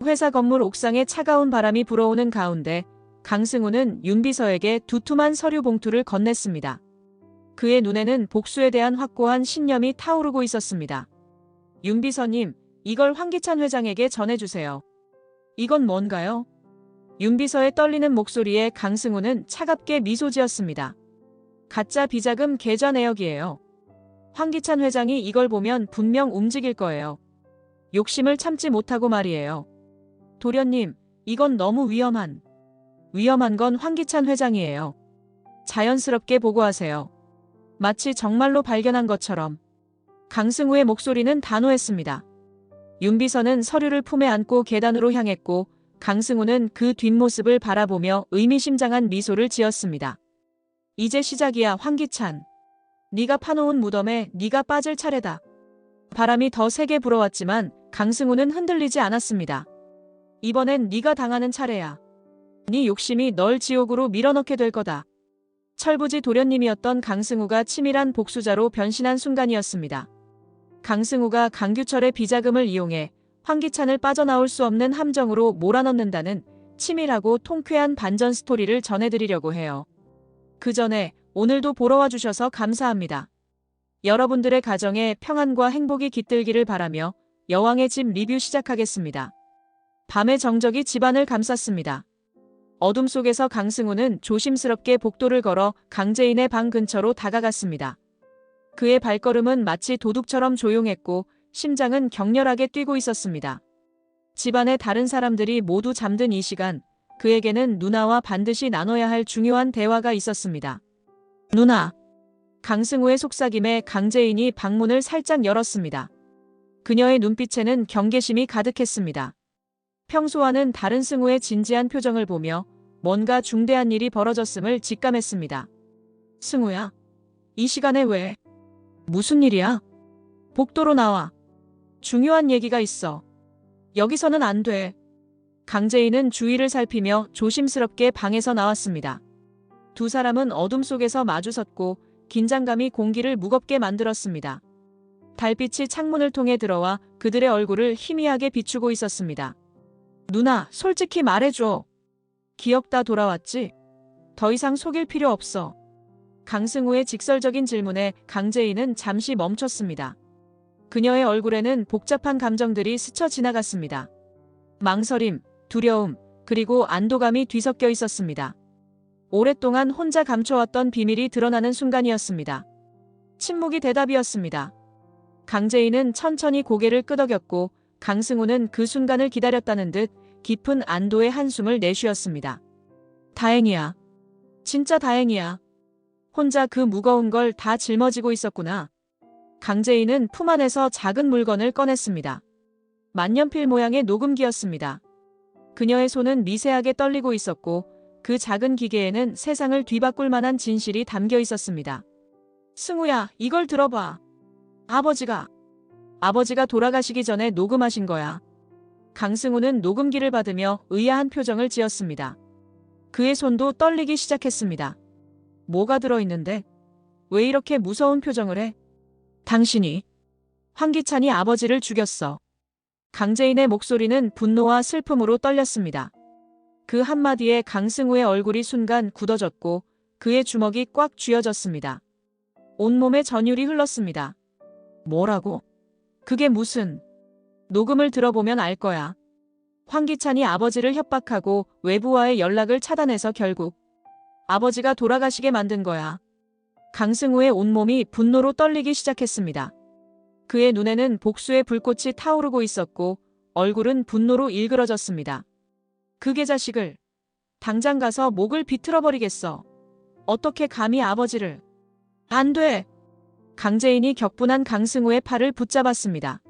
회사 건물 옥상에 차가운 바람이 불어오는 가운데 강승우는 윤비서에게 두툼한 서류 봉투를 건넸습니다. 그의 눈에는 복수에 대한 확고한 신념이 타오르고 있었습니다. 윤비서님, 이걸 황기찬 회장에게 전해주세요. 이건 뭔가요? 윤비서의 떨리는 목소리에 강승우는 차갑게 미소 지었습니다. 가짜 비자금 계좌 내역이에요. 황기찬 회장이 이걸 보면 분명 움직일 거예요. 욕심을 참지 못하고 말이에요. 도련님, 이건 너무 위험한 건 황기찬 회장이에요. 자연스럽게 보고하세요. 마치 정말로 발견한 것처럼. 강승우의 목소리는 단호했습니다. 윤비서는 서류를 품에 안고 계단으로 향했고 강승우는 그 뒷모습을 바라보며 의미심장한 미소를 지었습니다. 이제 시작이야, 황기찬. 네가 파놓은 무덤에 네가 빠질 차례다. 바람이 더 세게 불어왔지만 강승우는 흔들리지 않았습니다. 이번엔 네가 당하는 차례야. 네 욕심이 널 지옥으로 밀어넣게 될 거다. 철부지 도련님이었던 강승우가 치밀한 복수자로 변신한 순간이었습니다. 강승우가 강규철의 비자금을 이용해 황기찬을 빠져나올 수 없는 함정으로 몰아넣는다는 치밀하고 통쾌한 반전 스토리를 전해드리려고 해요. 그 전에 오늘도 보러 와주셔서 감사합니다. 여러분들의 가정에 평안과 행복이 깃들기를 바라며 여왕의 집 리뷰 시작하겠습니다. 밤의 정적이 집안을 감쌌습니다. 어둠 속에서 강승우는 조심스럽게 복도를 걸어 강재인의 방 근처로 다가갔습니다. 그의 발걸음은 마치 도둑처럼 조용했고 심장은 격렬하게 뛰고 있었습니다. 집안의 다른 사람들이 모두 잠든 이 시간, 그에게는 누나와 반드시 나눠야 할 중요한 대화가 있었습니다. 누나. 강승우의 속삭임에 강재인이 방문을 살짝 열었습니다. 그녀의 눈빛에는 경계심이 가득했습니다. 평소와는 다른 승우의 진지한 표정을 보며 뭔가 중대한 일이 벌어졌음을 직감했습니다. 승우야, 이 시간에 왜? 무슨 일이야? 복도로 나와. 중요한 얘기가 있어. 여기서는 안 돼. 강재인은 주위를 살피며 조심스럽게 방에서 나왔습니다. 두 사람은 어둠 속에서 마주섰고 긴장감이 공기를 무겁게 만들었습니다. 달빛이 창문을 통해 들어와 그들의 얼굴을 희미하게 비추고 있었습니다. 누나, 솔직히 말해줘. 기억 다 돌아왔지? 더 이상 속일 필요 없어. 강승우의 직설적인 질문에 강재인은 잠시 멈췄습니다. 그녀의 얼굴에는 복잡한 감정들이 스쳐 지나갔습니다. 망설임, 두려움, 그리고 안도감이 뒤섞여 있었습니다. 오랫동안 혼자 감춰왔던 비밀이 드러나는 순간이었습니다. 침묵이 대답이었습니다. 강재인은 천천히 고개를 끄덕였고 강승우는 그 순간을 기다렸다는 듯 깊은 안도의 한숨을 내쉬었습니다. 다행이야. 진짜 다행이야. 혼자 그 무거운 걸 다 짊어지고 있었구나. 강재인은 품 안에서 작은 물건을 꺼냈습니다. 만년필 모양의 녹음기였습니다. 그녀의 손은 미세하게 떨리고 있었고 그 작은 기계에는 세상을 뒤바꿀 만한 진실이 담겨 있었습니다. 승우야, 이걸 들어봐. 아버지가 돌아가시기 전에 녹음하신 거야. 강승우는 녹음기를 받으며 의아한 표정을 지었습니다. 그의 손도 떨리기 시작했습니다. 뭐가 들어있는데? 왜 이렇게 무서운 표정을 해? 당신이. 황기찬이 아버지를 죽였어. 강재인의 목소리는 분노와 슬픔으로 떨렸습니다. 그 한마디에 강승우의 얼굴이 순간 굳어졌고 그의 주먹이 꽉 쥐어졌습니다. 온몸에 전율이 흘렀습니다. 뭐라고? 그게 무슨? 녹음을 들어보면 알 거야. 황기찬이 아버지를 협박하고 외부와의 연락을 차단해서 결국 아버지가 돌아가시게 만든 거야. 강승우의 온몸이 분노로 떨리기 시작했습니다. 그의 눈에는 복수의 불꽃이 타오르고 있었고 얼굴은 분노로 일그러졌습니다. 그 개자식을 당장 가서 목을 비틀어버리겠어. 어떻게 감히 아버지를. 안 돼. 강재인이 격분한 강승우의 팔을 붙잡았습니다.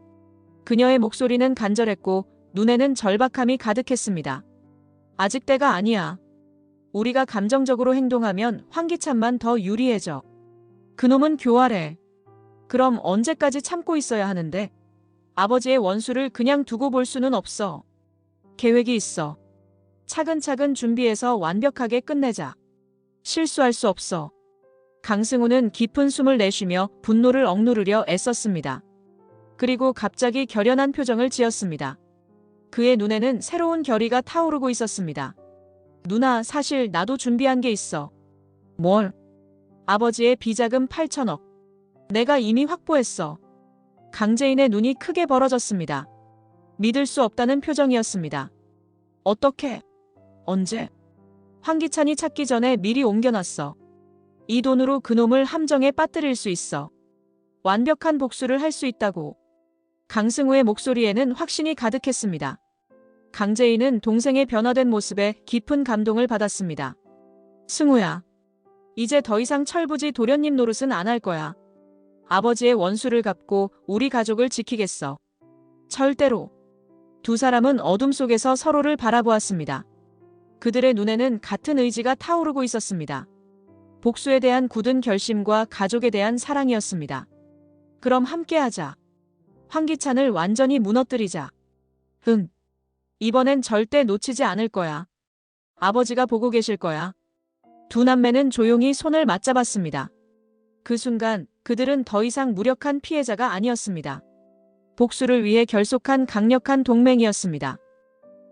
그녀의 목소리는 간절했고 눈에는 절박함이 가득했습니다. 아직 때가 아니야. 우리가 감정적으로 행동하면 황기찬만 더 유리해져. 그놈은 교활해. 그럼 언제까지 참고 있어야 하는데? 아버지의 원수를 그냥 두고 볼 수는 없어. 계획이 있어. 차근차근 준비해서 완벽하게 끝내자. 실수할 수 없어. 강승우는 깊은 숨을 내쉬며 분노를 억누르려 애썼습니다. 그리고 갑자기 결연한 표정을 지었습니다. 그의 눈에는 새로운 결의가 타오르고 있었습니다. 누나, 사실 나도 준비한 게 있어. 뭘? 아버지의 비자금 8천억. 내가 이미 확보했어. 강재인의 눈이 크게 벌어졌습니다. 믿을 수 없다는 표정이었습니다. 어떻게? 언제? 황기찬이 찾기 전에 미리 옮겨놨어. 이 돈으로 그놈을 함정에 빠뜨릴 수 있어. 완벽한 복수를 할 수 있다고. 강승우의 목소리에는 확신이 가득했습니다. 강재인은 동생의 변화된 모습에 깊은 감동을 받았습니다. 승우야. 이제 더 이상 철부지 도련님 노릇은 안 할 거야. 아버지의 원수를 갚고 우리 가족을 지키겠어. 절대로. 두 사람은 어둠 속에서 서로를 바라보았습니다. 그들의 눈에는 같은 의지가 타오르고 있었습니다. 복수에 대한 굳은 결심과 가족에 대한 사랑이었습니다. 그럼 함께하자. 황기찬을 완전히 무너뜨리자. 응. 이번엔 절대 놓치지 않을 거야. 아버지가 보고 계실 거야. 두 남매는 조용히 손을 맞잡았습니다. 그 순간 그들은 더 이상 무력한 피해자가 아니었습니다. 복수를 위해 결속한 강력한 동맹이었습니다.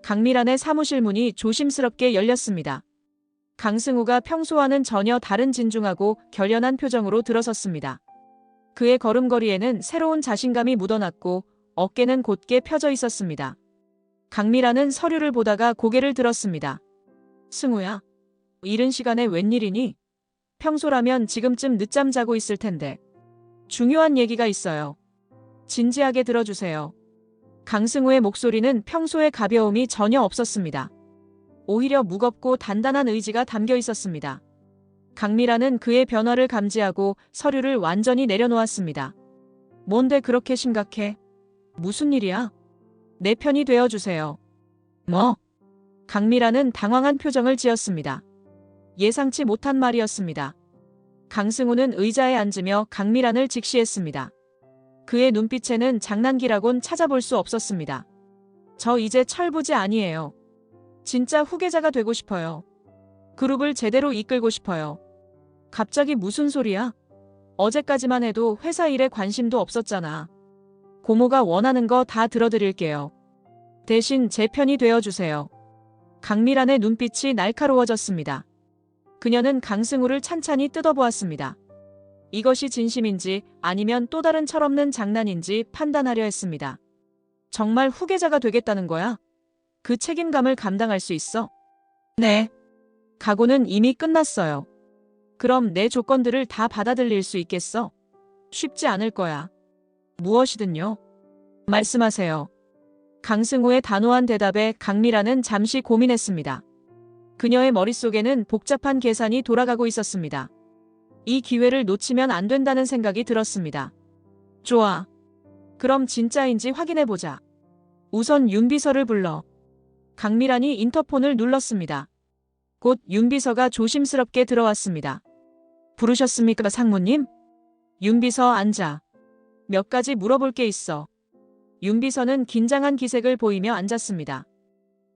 강미란의 사무실 문이 조심스럽게 열렸습니다. 강승우가 평소와는 전혀 다른 진중하고 결연한 표정으로 들어섰습니다. 그의 걸음걸이에는 새로운 자신감이 묻어났고 어깨는 곧게 펴져 있었습니다. 강미란은 서류를 보다가 고개를 들었습니다. 승우야, 이른 시간에 웬일이니? 평소라면 지금쯤 늦잠 자고 있을 텐데. 중요한 얘기가 있어요. 진지하게 들어주세요. 강승우의 목소리는 평소의 가벼움이 전혀 없었습니다. 오히려 무겁고 단단한 의지가 담겨 있었습니다. 강미란은 그의 변화를 감지하고 서류를 완전히 내려놓았습니다. 뭔데 그렇게 심각해? 무슨 일이야? 내 편이 되어주세요. 뭐? 강미란은 당황한 표정을 지었습니다. 예상치 못한 말이었습니다. 강승우는 의자에 앉으며 강미란을 직시했습니다. 그의 눈빛에는 장난기라곤 찾아볼 수 없었습니다. 저 이제 철부지 아니에요. 진짜 후계자가 되고 싶어요. 그룹을 제대로 이끌고 싶어요. 갑자기 무슨 소리야? 어제까지만 해도 회사 일에 관심도 없었잖아. 고모가 원하는 거 다 들어드릴게요. 대신 제 편이 되어주세요. 강미란의 눈빛이 날카로워졌습니다. 그녀는 강승우를 찬찬히 뜯어보았습니다. 이것이 진심인지 아니면 또 다른 철없는 장난인지 판단하려 했습니다. 정말 후계자가 되겠다는 거야? 그 책임감을 감당할 수 있어? 네. 각오는 이미 끝났어요. 그럼 내 조건들을 다 받아들일 수 있겠어? 쉽지 않을 거야. 무엇이든요. 말씀하세요. 강승우의 단호한 대답에 강미란은 잠시 고민했습니다. 그녀의 머릿속에는 복잡한 계산이 돌아가고 있었습니다. 이 기회를 놓치면 안 된다는 생각이 들었습니다. 좋아. 그럼 진짜인지 확인해보자. 우선 윤비서를 불러. 강미란이 인터폰을 눌렀습니다. 곧 윤비서가 조심스럽게 들어왔습니다. 부르셨습니까, 상무님? 윤비서 앉아. 몇 가지 물어볼 게 있어. 윤비서는 긴장한 기색을 보이며 앉았습니다.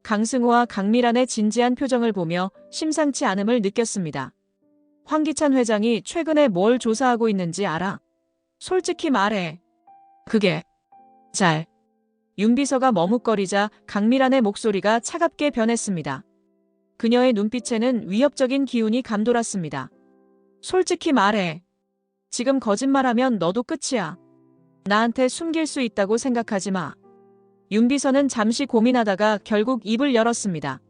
강승우와 강미란의 진지한 표정을 보며 심상치 않음을 느꼈습니다. 황기찬 회장이 최근에 뭘 조사하고 있는지 알아? 솔직히 말해. 그게 잘. 윤비서가 머뭇거리자 강미란의 목소리가 차갑게 변했습니다. 그녀의 눈빛에는 위협적인 기운이 감돌았습니다. 솔직히 말해. 지금 거짓말하면 너도 끝이야. 나한테 숨길 수 있다고 생각하지 마. 윤비서는 잠시 고민하다가 결국 입을 열었습니다.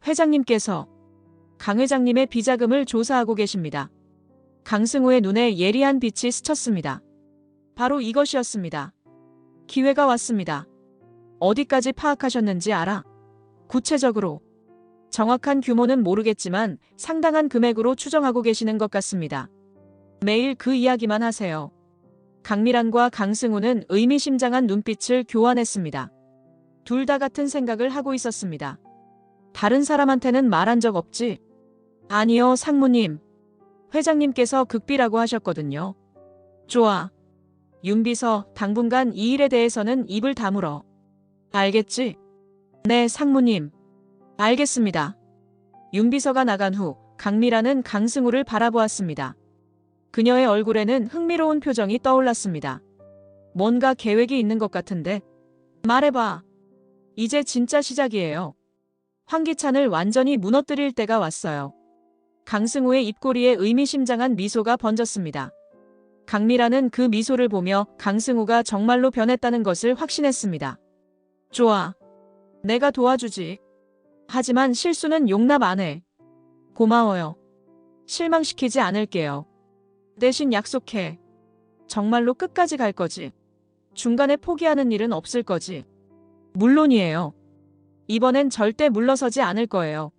회장님께서 강 회장님의 비자금을 조사하고 계십니다. 강승우의 눈에 예리한 빛이 스쳤습니다. 바로 이것이었습니다. 기회가 왔습니다. 어디까지 파악하셨는지 알아? 구체적으로. 정확한 규모는 모르겠지만 상당한 금액으로 추정하고 계시는 것 같습니다. 매일 그 이야기만 하세요. 강미란과 강승우는 의미심장한 눈빛을 교환했습니다. 둘 다 같은 생각을 하고 있었습니다. 다른 사람한테는 말한 적 없지? 아니요, 상무님. 회장님께서 극비라고 하셨거든요. 좋아. 윤비서, 당분간 이 일에 대해서는 입을 다물어. 알겠지? 네, 상무님. 알겠습니다. 윤비서가 나간 후 강미란은 강승우를 바라보았습니다. 그녀의 얼굴에는 흥미로운 표정이 떠올랐습니다. 뭔가 계획이 있는 것 같은데? 말해봐. 이제 진짜 시작이에요. 황기찬을 완전히 무너뜨릴 때가 왔어요. 강승우의 입꼬리에 의미심장한 미소가 번졌습니다. 강미라는 그 미소를 보며 강승우가 정말로 변했다는 것을 확신했습니다. 좋아. 내가 도와주지. 하지만 실수는 용납 안 해. 고마워요. 실망시키지 않을게요. 대신 약속해. 정말로 끝까지 갈 거지. 중간에 포기하는 일은 없을 거지. 물론이에요. 이번엔 절대 물러서지 않을 거예요.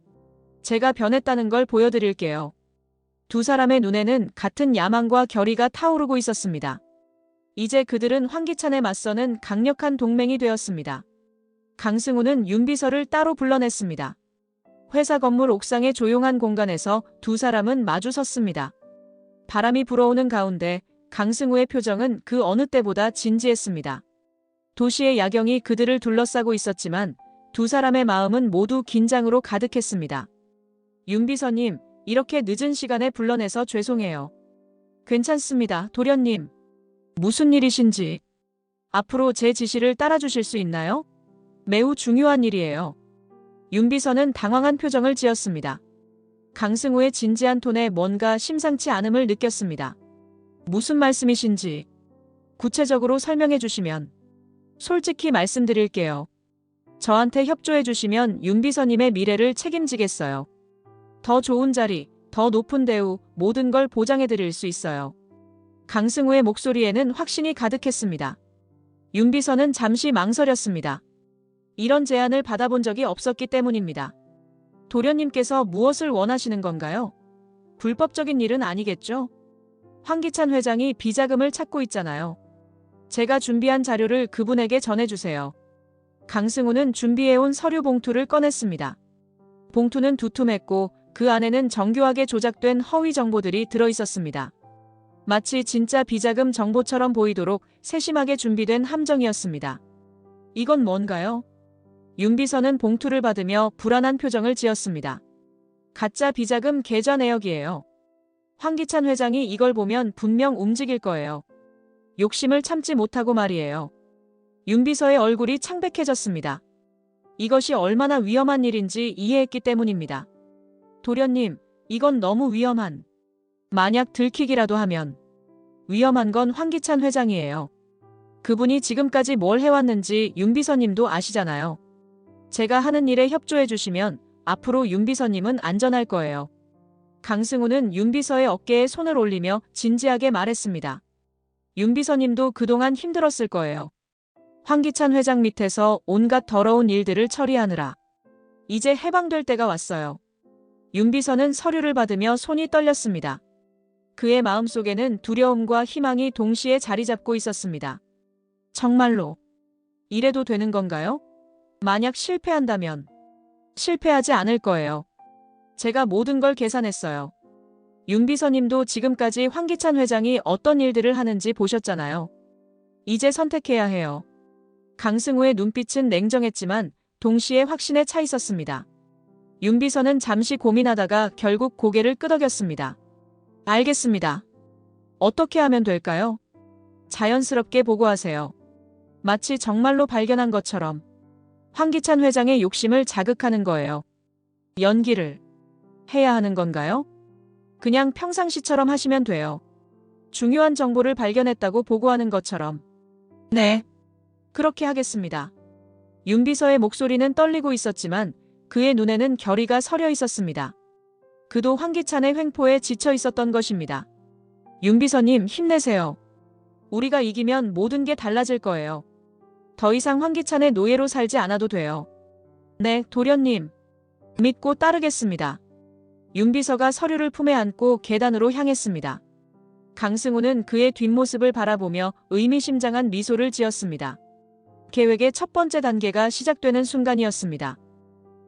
제가 변했다는 걸 보여드릴게요. 두 사람의 눈에는 같은 야망과 결의가 타오르고 있었습니다. 이제 그들은 황기찬에 맞서는 강력한 동맹이 되었습니다. 강승우는 윤비서를 따로 불러냈습니다. 회사 건물 옥상의 조용한 공간에서 두 사람은 마주 섰습니다. 바람이 불어오는 가운데 강승우의 표정은 그 어느 때보다 진지했습니다. 도시의 야경이 그들을 둘러싸고 있었지만 두 사람의 마음은 모두 긴장으로 가득했습니다. 윤비서님, 이렇게 늦은 시간에 불러내서 죄송해요. 괜찮습니다, 도련님. 무슨 일이신지. 앞으로 제 지시를 따라주실 수 있나요? 매우 중요한 일이에요. 윤비서는 당황한 표정을 지었습니다. 강승우의 진지한 톤에 뭔가 심상치 않음을 느꼈습니다. 무슨 말씀이신지 구체적으로 설명해 주시면. 솔직히 말씀드릴게요. 저한테 협조해 주시면 윤비서님의 미래를 책임지겠어요. 더 좋은 자리, 더 높은 대우, 모든 걸 보장해 드릴 수 있어요. 강승우의 목소리에는 확신이 가득했습니다. 윤비서는 잠시 망설였습니다. 이런 제안을 받아본 적이 없었기 때문입니다. 도련님께서 무엇을 원하시는 건가요? 불법적인 일은 아니겠죠? 황기찬 회장이 비자금을 찾고 있잖아요. 제가 준비한 자료를 그분에게 전해주세요. 강승우는 준비해온 서류 봉투를 꺼냈습니다. 봉투는 두툼했고 그 안에는 정교하게 조작된 허위 정보들이 들어있었습니다. 마치 진짜 비자금 정보처럼 보이도록 세심하게 준비된 함정이었습니다. 이건 뭔가요? 윤비서는 봉투를 받으며 불안한 표정을 지었습니다. 가짜 비자금 계좌 내역이에요. 황기찬 회장이 이걸 보면 분명 움직일 거예요. 욕심을 참지 못하고 말이에요. 윤비서의 얼굴이 창백해졌습니다. 이것이 얼마나 위험한 일인지 이해했기 때문입니다. 도련님, 이건 너무 위험한. 만약 들키기라도 하면. 위험한 건 황기찬 회장이에요. 그분이 지금까지 뭘 해왔는지 윤비서님도 아시잖아요. 제가 하는 일에 협조해 주시면 앞으로 윤비서님은 안전할 거예요. 강승우는 윤비서의 어깨에 손을 올리며 진지하게 말했습니다. 윤비서님도 그동안 힘들었을 거예요. 황기찬 회장 밑에서 온갖 더러운 일들을 처리하느라. 이제 해방될 때가 왔어요. 윤비서는 서류를 받으며 손이 떨렸습니다. 그의 마음속에는 두려움과 희망이 동시에 자리 잡고 있었습니다. 정말로 이래도 되는 건가요? 만약 실패한다면 실패하지 않을 거예요. 제가 모든 걸 계산했어요. 윤비서님도 지금까지 황기찬 회장이 어떤 일들을 하는지 보셨잖아요. 이제 선택해야 해요. 강승우의 눈빛은 냉정했지만 동시에 확신에 차 있었습니다. 윤비서는 잠시 고민하다가 결국 고개를 끄덕였습니다. 알겠습니다. 어떻게 하면 될까요? 자연스럽게 보고하세요. 마치 정말로 발견한 것처럼. 황기찬 회장의 욕심을 자극하는 거예요. 연기를 해야 하는 건가요? 그냥 평상시처럼 하시면 돼요. 중요한 정보를 발견했다고 보고하는 것처럼. 네. 그렇게 하겠습니다. 윤비서의 목소리는 떨리고 있었지만 그의 눈에는 결의가 서려 있었습니다. 그도 황기찬의 횡포에 지쳐 있었던 것입니다. 윤비서님, 힘내세요. 우리가 이기면 모든 게 달라질 거예요. 더 이상 황기찬의 노예로 살지 않아도 돼요. 네, 도련님. 믿고 따르겠습니다. 윤비서가 서류를 품에 안고 계단으로 향했습니다. 강승우는 그의 뒷모습을 바라보며 의미심장한 미소를 지었습니다. 계획의 첫 번째 단계가 시작되는 순간이었습니다.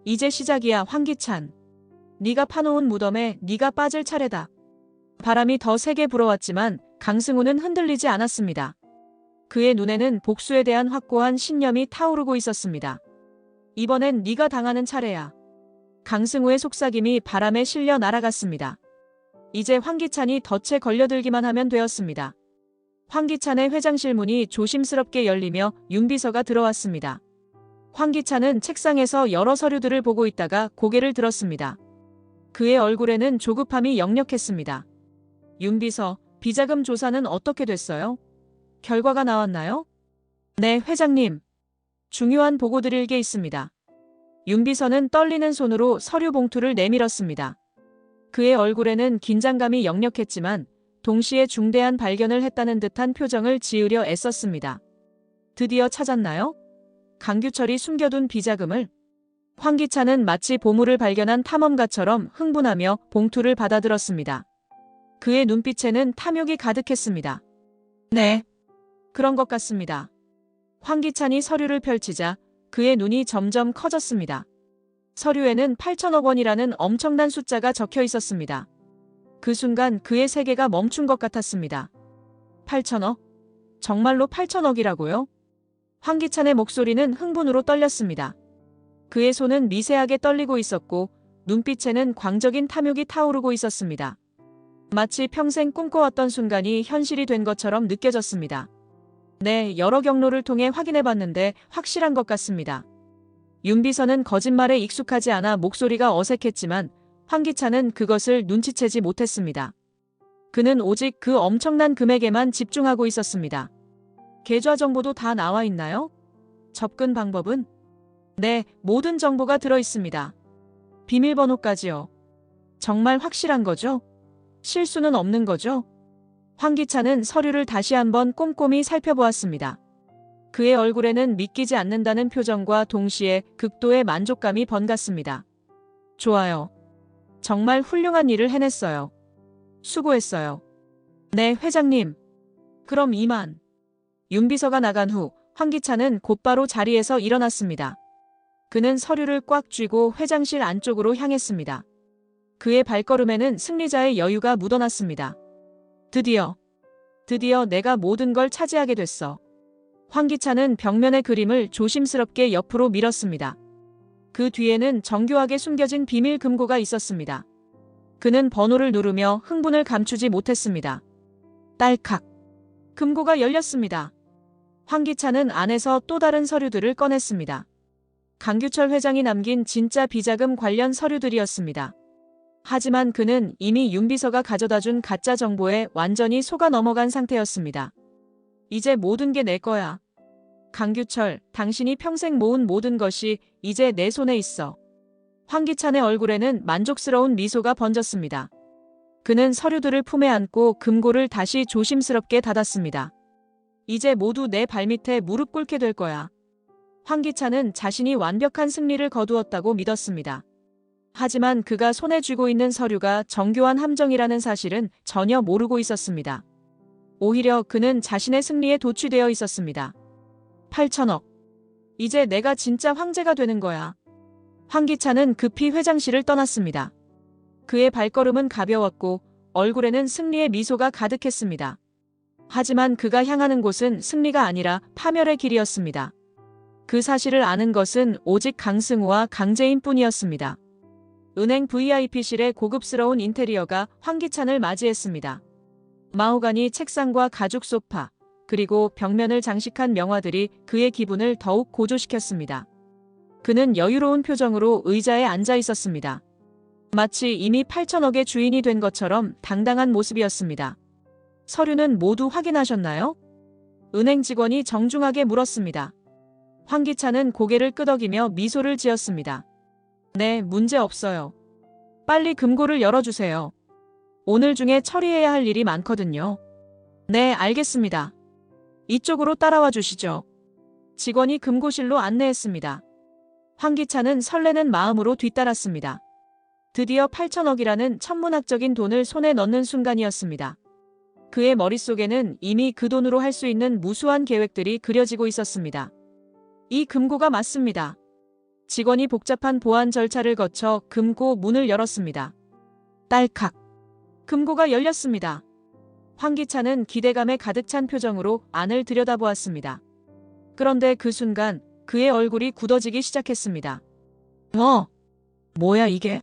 이제 시작이야, 황기찬. 네가 파놓은 무덤에 네가 빠질 차례다. 바람이 더 세게 불어왔지만 강승우는 흔들리지 않았습니다. 그의 눈에는 복수에 대한 확고한 신념이 타오르고 있었습니다. 이번엔 네가 당하는 차례야. 강승우의 속삭임이 바람에 실려 날아갔습니다. 이제 황기찬이 덫에 걸려들기만 하면 되었습니다. 황기찬의 회장실 문이 조심스럽게 열리며 윤비서가 들어왔습니다. 황기찬은 책상에서 여러 서류들을 보고 있다가 고개를 들었습니다. 그의 얼굴에는 조급함이 역력했습니다. 윤비서, 비자금 조사는 어떻게 됐어요? 결과가 나왔나요? 네, 회장님. 중요한 보고 드릴 게 있습니다. 윤비서는 떨리는 손으로 서류 봉투를 내밀었습니다. 그의 얼굴에는 긴장감이 역력했지만 동시에 중대한 발견을 했다는 듯한 표정을 지으려 애썼습니다. 드디어 찾았나요? 강규철이 숨겨둔 비자금을. 황기찬은 마치 보물을 발견한 탐험가처럼 흥분하며 봉투를 받아들었습니다. 그의 눈빛에는 탐욕이 가득했습니다. 네, 그런 것 같습니다. 황기찬이 서류를 펼치자 그의 눈이 점점 커졌습니다. 서류에는 8천억 원이라는 엄청난 숫자가 적혀 있었습니다. 그 순간 그의 세계가 멈춘 것 같았습니다. 8천억? 정말로 8천억이라고요? 황기찬의 목소리는 흥분으로 떨렸습니다. 그의 손은 미세하게 떨리고 있었고 눈빛에는 광적인 탐욕이 타오르고 있었습니다. 마치 평생 꿈꿔왔던 순간이 현실이 된 것처럼 느껴졌습니다. 네, 여러 경로를 통해 확인해봤는데 확실한 것 같습니다. 윤비서는 거짓말에 익숙하지 않아 목소리가 어색했지만 황기찬은 그것을 눈치채지 못했습니다. 그는 오직 그 엄청난 금액에만 집중하고 있었습니다. 계좌 정보도 다 나와 있나요? 접근 방법은? 네, 모든 정보가 들어 있습니다. 비밀번호까지요. 정말 확실한 거죠? 실수는 없는 거죠? 황기찬은 서류를 다시 한번 꼼꼼히 살펴보았습니다. 그의 얼굴에는 믿기지 않는다는 표정과 동시에 극도의 만족감이 번갔습니다. 좋아요. 정말 훌륭한 일을 해냈어요. 수고했어요. 네, 회장님. 그럼 이만. 윤비서가 나간 후 황기찬은 곧바로 자리에서 일어났습니다. 그는 서류를 꽉 쥐고 회장실 안쪽으로 향했습니다. 그의 발걸음에는 승리자의 여유가 묻어났습니다. 드디어 내가 모든 걸 차지하게 됐어. 황기찬은 벽면의 그림을 조심스럽게 옆으로 밀었습니다. 그 뒤에는 정교하게 숨겨진 비밀 금고가 있었습니다. 그는 번호를 누르며 흥분을 감추지 못했습니다. 딸칵. 금고가 열렸습니다. 황기찬은 안에서 또 다른 서류들을 꺼냈습니다. 강규철 회장이 남긴 진짜 비자금 관련 서류들이었습니다. 하지만 그는 이미 윤비서가 가져다준 가짜 정보에 완전히 속아 넘어간 상태였습니다. 이제 모든 게 내 거야. 강규철, 당신이 평생 모은 모든 것이 이제 내 손에 있어. 황기찬의 얼굴에는 만족스러운 미소가 번졌습니다. 그는 서류들을 품에 안고 금고를 다시 조심스럽게 닫았습니다. 이제 모두 내 발밑에 무릎 꿇게 될 거야. 황기찬은 자신이 완벽한 승리를 거두었다고 믿었습니다. 하지만 그가 손에 쥐고 있는 서류가 정교한 함정이라는 사실은 전혀 모르고 있었습니다. 오히려 그는 자신의 승리에 도취되어 있었습니다. 8천억. 이제 내가 진짜 황제가 되는 거야. 황기찬은 급히 회장실을 떠났습니다. 그의 발걸음은 가벼웠고 얼굴에는 승리의 미소가 가득했습니다. 하지만 그가 향하는 곳은 승리가 아니라 파멸의 길이었습니다. 그 사실을 아는 것은 오직 강승우와 강재인 뿐이었습니다. 은행 VIP실의 고급스러운 인테리어가 황기찬을 맞이했습니다. 마호가니 책상과 가죽 소파, 그리고 벽면을 장식한 명화들이 그의 기분을 더욱 고조시켰습니다. 그는 여유로운 표정으로 의자에 앉아 있었습니다. 마치 이미 8천억의 주인이 된 것처럼 당당한 모습이었습니다. 서류는 모두 확인하셨나요? 은행 직원이 정중하게 물었습니다. 황기찬은 고개를 끄덕이며 미소를 지었습니다. 네, 문제 없어요. 빨리 금고를 열어주세요. 오늘 중에 처리해야 할 일이 많거든요. 네, 알겠습니다. 이쪽으로 따라와 주시죠. 직원이 금고실로 안내했습니다. 황기찬은 설레는 마음으로 뒤따랐습니다. 드디어 8천억이라는 천문학적인 돈을 손에 넣는 순간이었습니다. 그의 머릿속에는 이미 그 돈으로 할 수 있는 무수한 계획들이 그려지고 있었습니다. 이 금고가 맞습니다. 직원이 복잡한 보안 절차를 거쳐 금고 문을 열었습니다. 딸칵. 금고가 열렸습니다. 황기찬은 기대감에 가득 찬 표정으로 안을 들여다보았습니다. 그런데 그 순간 그의 얼굴이 굳어지기 시작했습니다. 뭐야 이게?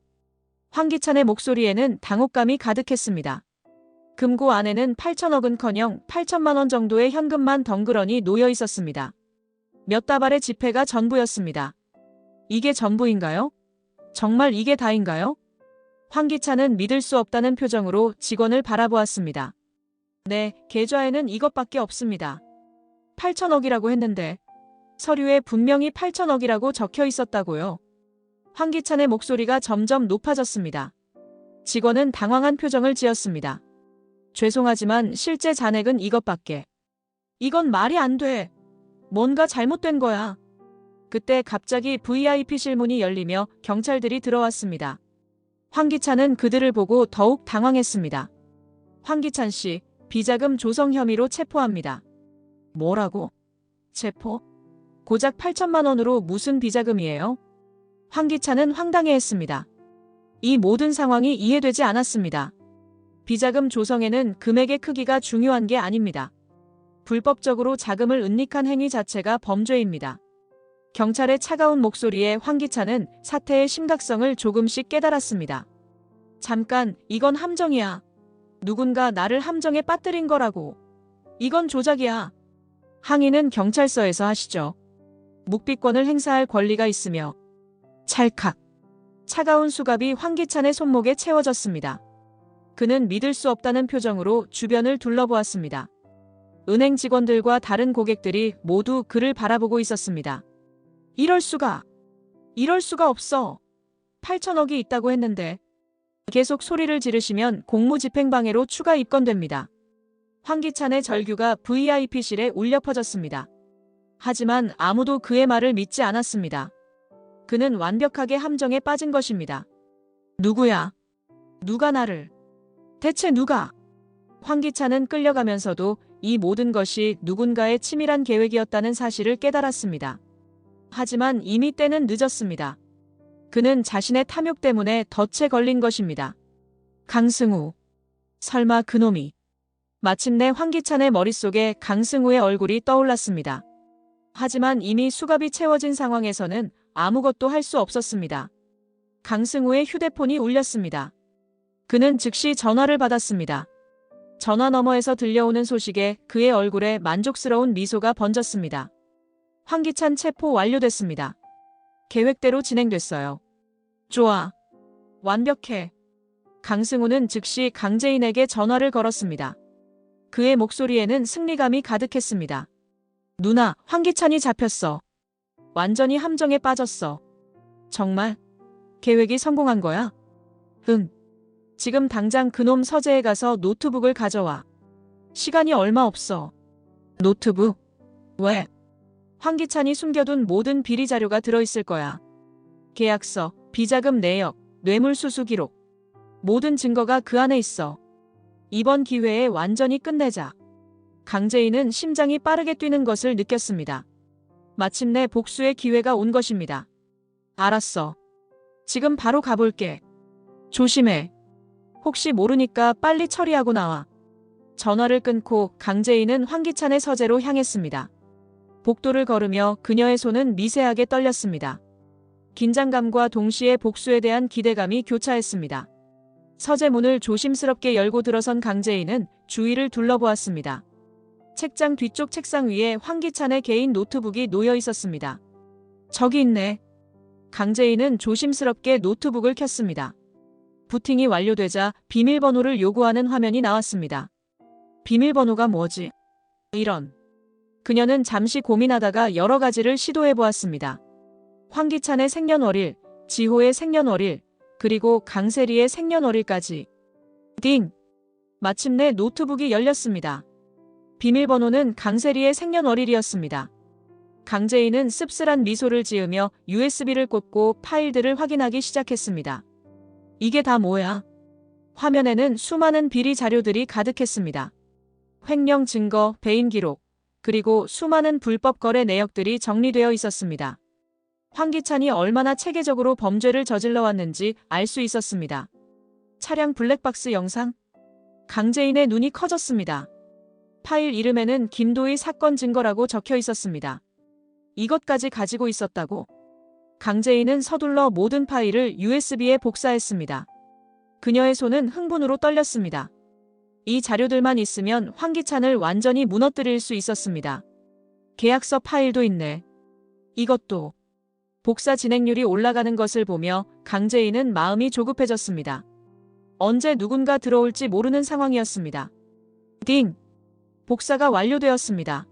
황기찬의 목소리에는 당혹감이 가득했습니다. 금고 안에는 8천억은커녕 8천만 원 정도의 현금만 덩그러니 놓여 있었습니다. 몇 다발의 지폐가 전부였습니다. 이게 전부인가요? 정말 이게 다인가요? 황기찬은 믿을 수 없다는 표정으로 직원을 바라보았습니다. 네, 계좌에는 이것밖에 없습니다. 8천억이라고 했는데 서류에 분명히 8천억이라고 적혀 있었다고요. 황기찬의 목소리가 점점 높아졌습니다. 직원은 당황한 표정을 지었습니다. 죄송하지만 실제 잔액은 이것밖에. 이건 말이 안 돼. 뭔가 잘못된 거야. 그때 갑자기 VIP실 문이 열리며 경찰들이 들어왔습니다. 황기찬은 그들을 보고 더욱 당황했습니다. 황기찬 씨, 비자금 조성 혐의로 체포합니다. 뭐라고? 체포? 고작 8천만 원으로 무슨 비자금이에요? 황기찬은 황당해했습니다. 이 모든 상황이 이해되지 않았습니다. 비자금 조성에는 금액의 크기가 중요한 게 아닙니다. 불법적으로 자금을 은닉한 행위 자체가 범죄입니다. 경찰의 차가운 목소리에 황기찬은 사태의 심각성을 조금씩 깨달았습니다. 잠깐, 이건 함정이야. 누군가 나를 함정에 빠뜨린 거라고. 이건 조작이야. 항의는 경찰서에서 하시죠. 묵비권을 행사할 권리가 있으며. 찰칵. 차가운 수갑이 황기찬의 손목에 채워졌습니다. 그는 믿을 수 없다는 표정으로 주변을 둘러보았습니다. 은행 직원들과 다른 고객들이 모두 그를 바라보고 있었습니다. 이럴 수가 없어. 8천억이 있다고 했는데. 계속 소리를 지르시면 공무집행방해로 추가 입건됩니다. 황기찬의 절규가 VIP실에 울려 퍼졌습니다. 하지만 아무도 그의 말을 믿지 않았습니다. 그는 완벽하게 함정에 빠진 것입니다. 누구야? 누가 나를? 대체 누가? 황기찬은 끌려가면서도 이 모든 것이 누군가의 치밀한 계획이었다는 사실을 깨달았습니다. 하지만 이미 때는 늦었습니다. 그는 자신의 탐욕 때문에 덫에 걸린 것입니다. 강승우. 설마 그놈이. 마침내 황기찬의 머릿속에 강승우의 얼굴이 떠올랐습니다. 하지만 이미 수갑이 채워진 상황에서는 아무것도 할 수 없었습니다. 강승우의 휴대폰이 울렸습니다. 그는 즉시 전화를 받았습니다. 전화 너머에서 들려오는 소식에 그의 얼굴에 만족스러운 미소가 번졌습니다. 황기찬 체포 완료됐습니다. 계획대로 진행됐어요. 좋아. 완벽해. 강승우는 즉시 강재인에게 전화를 걸었습니다. 그의 목소리에는 승리감이 가득했습니다. 누나, 황기찬이 잡혔어. 완전히 함정에 빠졌어. 정말? 계획이 성공한 거야? 응. 지금 당장 그놈 서재에 가서 노트북을 가져와. 시간이 얼마 없어. 노트북? 왜? 황기찬이 숨겨둔 모든 비리 자료가 들어있을 거야. 계약서, 비자금 내역, 뇌물수수 기록. 모든 증거가 그 안에 있어. 이번 기회에 완전히 끝내자. 강재인은 심장이 빠르게 뛰는 것을 느꼈습니다. 마침내 복수의 기회가 온 것입니다. 알았어. 지금 바로 가볼게. 조심해. 혹시 모르니까 빨리 처리하고 나와. 전화를 끊고 강재인은 황기찬의 서재로 향했습니다. 복도를 걸으며 그녀의 손은 미세하게 떨렸습니다. 긴장감과 동시에 복수에 대한 기대감이 교차했습니다. 서재 문을 조심스럽게 열고 들어선 강재인은 주위를 둘러보았습니다. 책장 뒤쪽 책상 위에 황기찬의 개인 노트북이 놓여 있었습니다. 저기 있네. 강재인은 조심스럽게 노트북을 켰습니다. 부팅이 완료되자 비밀번호를 요구하는 화면이 나왔습니다. 비밀번호가 뭐지? 이런. 그녀는 잠시 고민하다가 여러 가지를 시도해 보았습니다. 황기찬의 생년월일, 지호의 생년월일, 그리고 강세리의 생년월일까지. 띵! 마침내 노트북이 열렸습니다. 비밀번호는 강세리의 생년월일이었습니다. 강재인은 씁쓸한 미소를 지으며 USB를 꽂고 파일들을 확인하기 시작했습니다. 이게 다 뭐야? 화면에는 수많은 비리 자료들이 가득했습니다. 횡령 증거, 배임 기록, 그리고 수많은 불법 거래 내역들이 정리되어 있었습니다. 황기찬이 얼마나 체계적으로 범죄를 저질러 왔는지 알 수 있었습니다. 차량 블랙박스 영상? 강재인의 눈이 커졌습니다. 파일 이름에는 김도희 사건 증거라고 적혀 있었습니다. 이것까지 가지고 있었다고? 강재인은 서둘러 모든 파일을 USB에 복사했습니다. 그녀의 손은 흥분으로 떨렸습니다. 이 자료들만 있으면 황기찬을 완전히 무너뜨릴 수 있었습니다. 계약서 파일도 있네. 이것도 복사 진행률이 올라가는 것을 보며 강재인은 마음이 조급해졌습니다. 언제 누군가 들어올지 모르는 상황이었습니다. 띵! 복사가 완료되었습니다.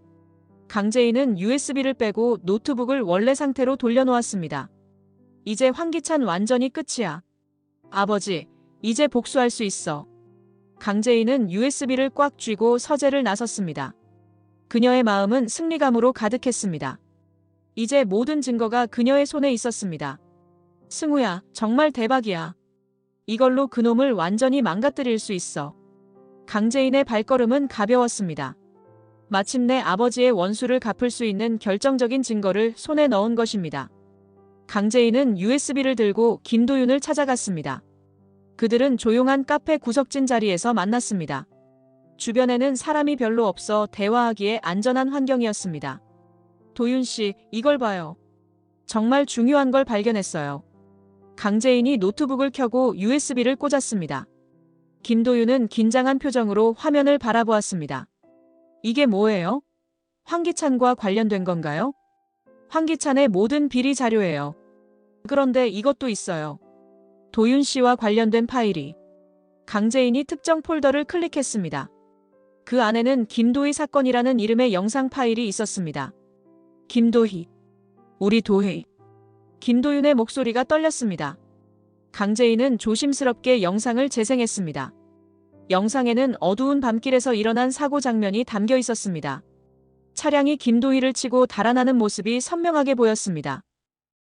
강재인은 USB를 빼고 노트북을 원래 상태로 돌려놓았습니다. 이제 황기찬 완전히 끝이야. 아버지, 이제 복수할 수 있어. 강재인은 USB를 꽉 쥐고 서재를 나섰습니다. 그녀의 마음은 승리감으로 가득했습니다. 이제 모든 증거가 그녀의 손에 있었습니다. 승우야, 정말 대박이야. 이걸로 그놈을 완전히 망가뜨릴 수 있어. 강재인의 발걸음은 가벼웠습니다. 마침내 아버지의 원수를 갚을 수 있는 결정적인 증거를 손에 넣은 것입니다. 강재인은 USB를 들고 김도윤을 찾아갔습니다. 그들은 조용한 카페 구석진 자리에서 만났습니다. 주변에는 사람이 별로 없어 대화하기에 안전한 환경이었습니다. 도윤 씨, 이걸 봐요. 정말 중요한 걸 발견했어요. 강재인이 노트북을 켜고 USB를 꽂았습니다. 김도윤은 긴장한 표정으로 화면을 바라보았습니다. 이게 뭐예요? 황기찬과 관련된 건가요? 황기찬의 모든 비리 자료예요. 그런데 이것도 있어요. 도윤 씨와 관련된 파일이. 강재인이 특정 폴더를 클릭했습니다. 그 안에는 김도희 사건이라는 이름의 영상 파일이 있었습니다. 김도희. 우리 도희. 김도윤의 목소리가 떨렸습니다. 강재인은 조심스럽게 영상을 재생했습니다. 영상에는 어두운 밤길에서 일어난 사고 장면이 담겨 있었습니다. 차량이 김도희를 치고 달아나는 모습이 선명하게 보였습니다.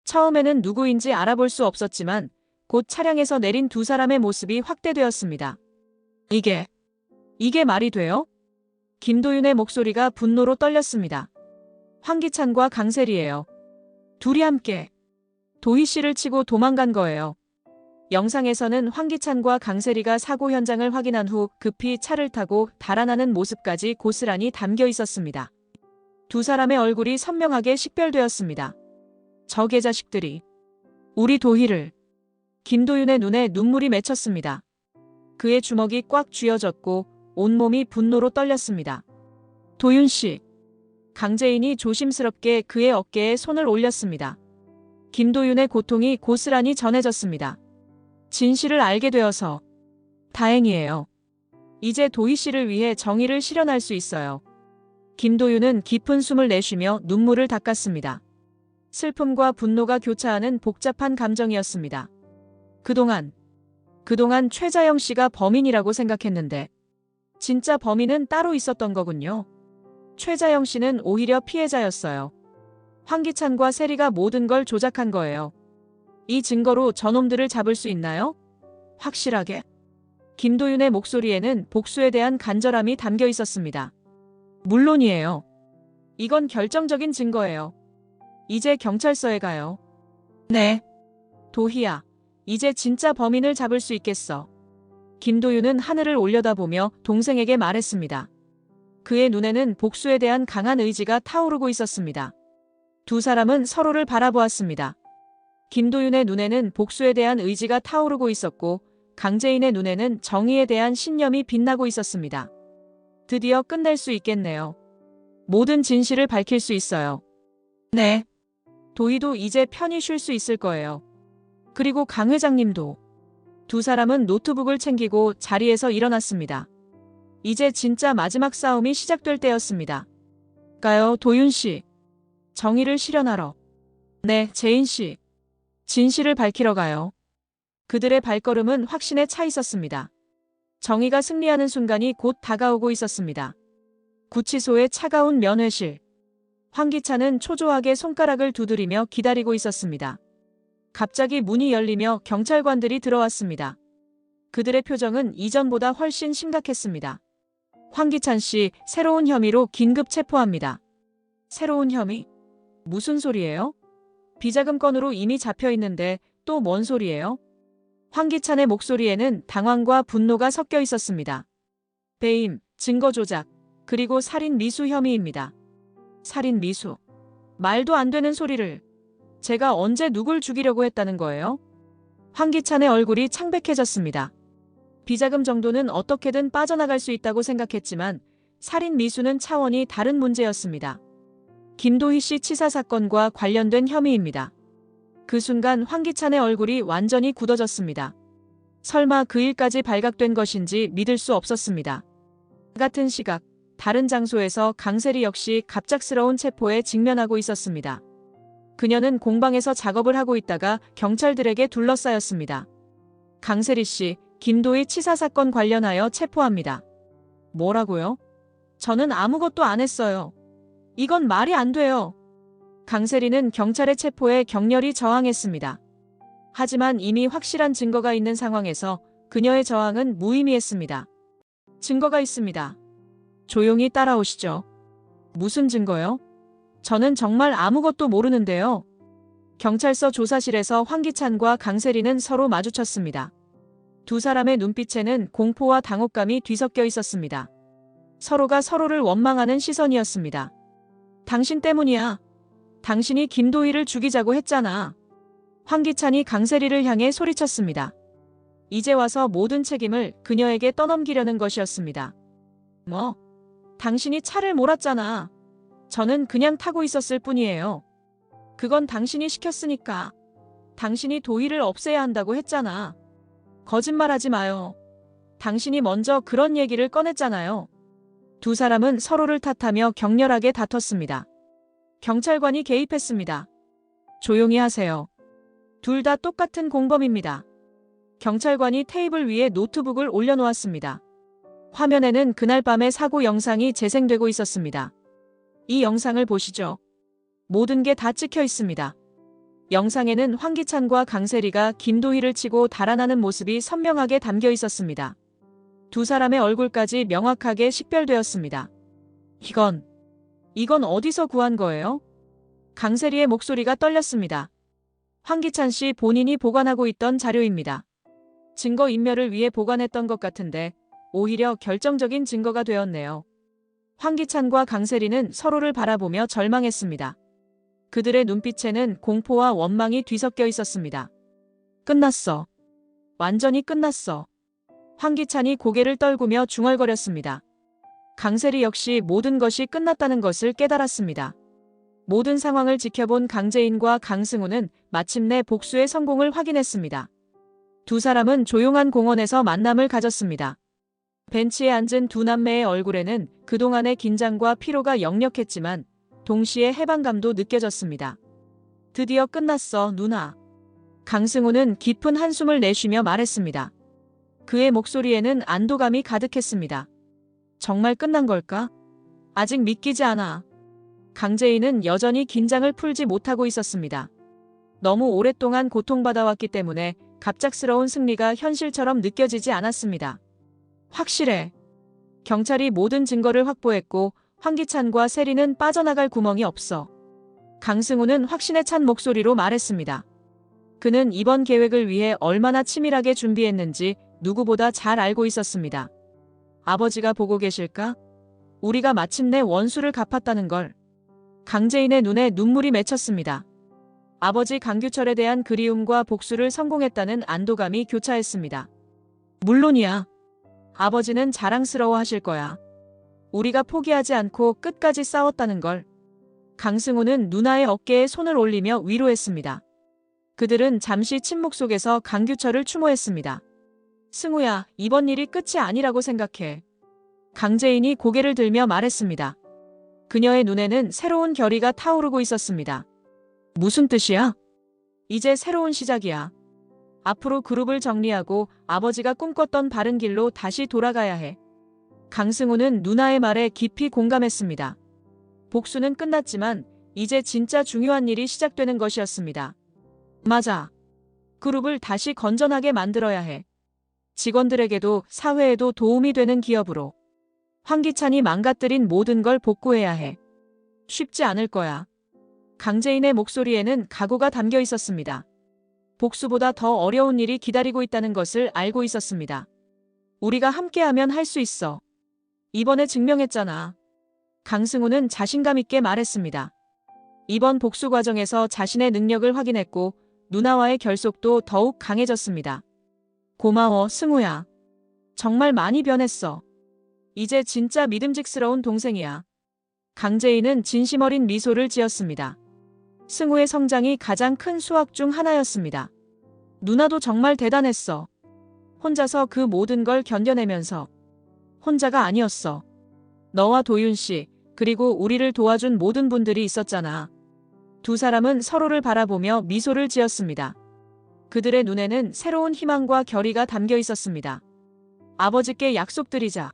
처음에는 누구인지 알아볼 수 없었지만 곧 차량에서 내린 두 사람의 모습이 확대되었습니다. 이게 말이 돼요? 김도윤의 목소리가 분노로 떨렸습니다. 황기찬과 강세리예요. 둘이 함께 도희 씨를 치고 도망간 거예요. 영상에서는 황기찬과 강세리가 사고 현장을 확인한 후 급히 차를 타고 달아나는 모습까지 고스란히 담겨 있었습니다. 두 사람의 얼굴이 선명하게 식별되었습니다. 저 개자식들이 우리 도희를. 김도윤의 눈에 눈물이 맺혔습니다. 그의 주먹이 꽉 쥐어졌고 온몸이 분노로 떨렸습니다. 도윤 씨. 강재인이 조심스럽게 그의 어깨에 손을 올렸습니다. 김도윤의 고통이 고스란히 전해졌습니다. 진실을 알게 되어서 다행이에요. 이제 도희 씨를 위해 정의를 실현할 수 있어요. 김도윤은 깊은 숨을 내쉬며 눈물을 닦았습니다. 슬픔과 분노가 교차하는 복잡한 감정이었습니다. 그동안 최자영 씨가 범인이라고 생각했는데 진짜 범인은 따로 있었던 거군요. 최자영 씨는 오히려 피해자였어요. 황기찬과 세리가 모든 걸 조작한 거예요. 이 증거로 저놈들을 잡을 수 있나요? 확실하게. 김도윤의 목소리에는 복수에 대한 간절함이 담겨 있었습니다. 물론이에요. 이건 결정적인 증거예요. 이제 경찰서에 가요. 네. 도희야, 이제 진짜 범인을 잡을 수 있겠어. 김도윤은 하늘을 올려다보며 동생에게 말했습니다. 그의 눈에는 복수에 대한 강한 의지가 타오르고 있었습니다. 두 사람은 서로를 바라보았습니다. 김도윤의 눈에는 복수에 대한 의지가 타오르고 있었고 강재인의 눈에는 정의에 대한 신념이 빛나고 있었습니다. 드디어 끝낼 수 있겠네요. 모든 진실을 밝힐 수 있어요. 네. 도희도 이제 편히 쉴 수 있을 거예요. 그리고 강 회장님도. 두 사람은 노트북을 챙기고 자리에서 일어났습니다. 이제 진짜 마지막 싸움이 시작될 때였습니다. 가요, 도윤 씨. 정의를 실현하러. 네, 재인 씨. 진실을 밝히러 가요. 그들의 발걸음은 확신에 차 있었습니다. 정의가 승리하는 순간이 곧 다가오고 있었습니다. 구치소의 차가운 면회실. 황기찬은 초조하게 손가락을 두드리며 기다리고 있었습니다. 갑자기 문이 열리며 경찰관들이 들어왔습니다. 그들의 표정은 이전보다 훨씬 심각했습니다. 황기찬 씨, 새로운 혐의로 긴급 체포합니다. 새로운 혐의? 무슨 소리예요? 비자금 건으로 이미 잡혀 있는데 또 뭔 소리예요? 황기찬의 목소리에는 당황과 분노가 섞여 있었습니다. 배임, 증거 조작, 그리고 살인 미수 혐의입니다. 살인 미수. 말도 안 되는 소리를. 제가 언제 누굴 죽이려고 했다는 거예요? 황기찬의 얼굴이 창백해졌습니다. 비자금 정도는 어떻게든 빠져나갈 수 있다고 생각했지만 살인 미수는 차원이 다른 문제였습니다. 김도희 씨 치사 사건과 관련된 혐의입니다. 그 순간 황기찬의 얼굴이 완전히 굳어졌습니다. 설마 그 일까지 발각된 것인지 믿을 수 없었습니다. 같은 시각, 다른 장소에서 강세리 역시 갑작스러운 체포에 직면하고 있었습니다. 그녀는 공방에서 작업을 하고 있다가 경찰들에게 둘러싸였습니다. 강세리 씨, 김도희 치사 사건 관련하여 체포합니다. 뭐라고요? 저는 아무것도 안 했어요. 이건 말이 안 돼요. 강세리는 경찰의 체포에 격렬히 저항했습니다. 하지만 이미 확실한 증거가 있는 상황에서 그녀의 저항은 무의미했습니다. 증거가 있습니다. 조용히 따라오시죠. 무슨 증거요? 저는 정말 아무것도 모르는데요. 경찰서 조사실에서 황기찬과 강세리는 서로 마주쳤습니다. 두 사람의 눈빛에는 공포와 당혹감이 뒤섞여 있었습니다. 서로가 서로를 원망하는 시선이었습니다. 당신 때문이야. 당신이 김도희를 죽이자고 했잖아. 황기찬이 강세리를 향해 소리쳤습니다. 이제 와서 모든 책임을 그녀에게 떠넘기려는 것이었습니다. 뭐? 당신이 차를 몰았잖아. 저는 그냥 타고 있었을 뿐이에요. 그건 당신이 시켰으니까. 당신이 도희를 없애야 한다고 했잖아. 거짓말하지 마요. 당신이 먼저 그런 얘기를 꺼냈잖아요. 두 사람은 서로를 탓하며 격렬하게 다퉜습니다. 경찰관이 개입했습니다. 조용히 하세요. 둘 다 똑같은 공범입니다. 경찰관이 테이블 위에 노트북을 올려놓았습니다. 화면에는 그날 밤의 사고 영상이 재생되고 있었습니다. 이 영상을 보시죠. 모든 게 다 찍혀 있습니다. 영상에는 황기찬과 강세리가 김도희를 치고 달아나는 모습이 선명하게 담겨 있었습니다. 두 사람의 얼굴까지 명확하게 식별되었습니다. 이건 어디서 구한 거예요? 강세리의 목소리가 떨렸습니다. 황기찬 씨 본인이 보관하고 있던 자료입니다. 증거인멸을 위해 보관했던 것 같은데 오히려 결정적인 증거가 되었네요. 황기찬과 강세리는 서로를 바라보며 절망했습니다. 그들의 눈빛에는 공포와 원망이 뒤섞여 있었습니다. 끝났어. 완전히 끝났어. 황기찬이 고개를 떨구며 중얼거렸습니다. 강세리 역시 모든 것이 끝났다는 것을 깨달았습니다. 모든 상황을 지켜본 강재인과 강승우는 마침내 복수의 성공을 확인했습니다. 두 사람은 조용한 공원에서 만남을 가졌습니다. 벤치에 앉은 두 남매의 얼굴에는 그동안의 긴장과 피로가 역력했지만 동시에 해방감도 느껴졌습니다. 드디어 끝났어, 누나. 강승우는 깊은 한숨을 내쉬며 말했습니다. 그의 목소리에는 안도감이 가득했습니다. 정말 끝난 걸까? 아직 믿기지 않아. 강재인은 여전히 긴장을 풀지 못하고 있었습니다. 너무 오랫동안 고통받아왔기 때문에 갑작스러운 승리가 현실처럼 느껴지지 않았습니다. 확실해. 경찰이 모든 증거를 확보했고 황기찬과 세리는 빠져나갈 구멍이 없어. 강승우는 확신에 찬 목소리로 말했습니다. 그는 이번 계획을 위해 얼마나 치밀하게 준비했는지 누구보다 잘 알고 있었습니다. 아버지가 보고 계실까? 우리가 마침내 원수를 갚았다는 걸. 강재인의 눈에 눈물이 맺혔습니다. 아버지 강규철에 대한 그리움과 복수를 성공했다는 안도감이 교차했습니다. 물론이야. 아버지는 자랑스러워 하실 거야. 우리가 포기하지 않고 끝까지 싸웠다는 걸. 강승우는 누나의 어깨에 손을 올리며 위로했습니다. 그들은 잠시 침묵 속에서 강규철을 추모했습니다. 승우야, 이번 일이 끝이 아니라고 생각해. 강재인이 고개를 들며 말했습니다. 그녀의 눈에는 새로운 결의가 타오르고 있었습니다. 무슨 뜻이야? 이제 새로운 시작이야. 앞으로 그룹을 정리하고 아버지가 꿈꿨던 바른 길로 다시 돌아가야 해. 강승우는 누나의 말에 깊이 공감했습니다. 복수는 끝났지만 이제 진짜 중요한 일이 시작되는 것이었습니다. 맞아. 그룹을 다시 건전하게 만들어야 해. 직원들에게도 사회에도 도움이 되는 기업으로. 황기찬이 망가뜨린 모든 걸 복구해야 해. 쉽지 않을 거야. 강재인의 목소리에는 각오가 담겨 있었습니다. 복수보다 더 어려운 일이 기다리고 있다는 것을 알고 있었습니다. 우리가 함께하면 할 수 있어. 이번에 증명했잖아. 강승우는 자신감 있게 말했습니다. 이번 복수 과정에서 자신의 능력을 확인했고 누나와의 결속도 더욱 강해졌습니다. 고마워, 승우야. 정말 많이 변했어. 이제 진짜 믿음직스러운 동생이야. 강재인은 진심 어린 미소를 지었습니다. 승우의 성장이 가장 큰 수확 중 하나였습니다. 누나도 정말 대단했어. 혼자서 그 모든 걸 견뎌내면서. 혼자가 아니었어. 너와 도윤 씨, 그리고 우리를 도와준 모든 분들이 있었잖아. 두 사람은 서로를 바라보며 미소를 지었습니다. 그들의 눈에는 새로운 희망과 결의가 담겨 있었습니다. 아버지께 약속드리자.